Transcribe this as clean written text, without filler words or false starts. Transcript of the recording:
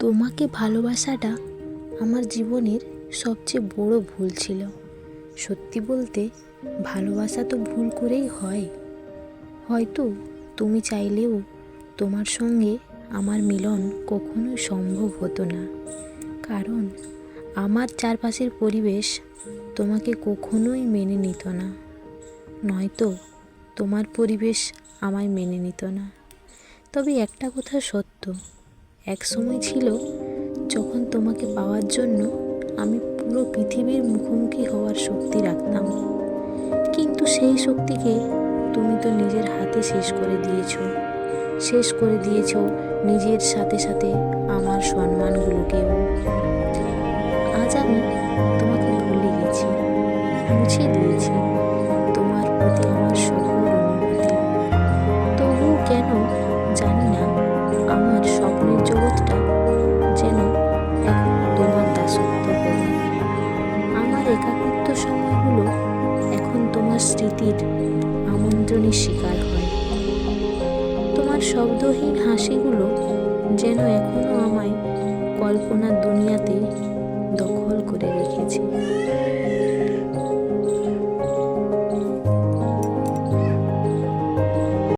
তোমাকে ভালোবাসাটা আমার জীবনের সবচেয়ে বড় ভুল ছিল। সত্যি বলতে, ভালোবাসা তো ভুল করেই হয়। হয়তো তুমি চাইলেও তোমার সঙ্গে আমার মিলন কখনোই সম্ভব হতো না, কারণ আমার চারপাশের পরিবেশ তোমাকে কখনোই মেনে নিত না, নয়তো তোমার পরিবেশ আমায় মেনে নিত না। তবে একটা কথা সত্য, এক সময় ছিল যখন তোমাকে পাওয়ার জন্য আমি পুরো পৃথিবীর মুখোমুখি হওয়ার শক্তি রাখতাম, কিন্তু সেই শক্তিকে তুমি তো নিজের হাতে শেষ করে দিয়েছো নিজের সাথে সাথে আমার সম্মানগুলোকেও। আজ আমি তোমাকে ভুলে গেছি, মুছে দিয়েছি তোমার প্রতি আমার সকল অনুভূতি। তবুও কেন জানি না, আমার স্বপ্নের জগৎটা যেন এখন তোমার দাসত্ব করে। আমার একাকিত্ব সময়গুলো এখন তোমার স্মৃতির আমন্ত্রণের শিকার হয়। তোমার শব্দহীন হাসিগুলো যেন এখনো আমায় কল্পনার দুনিয়াতে দখল করে রেখেছে।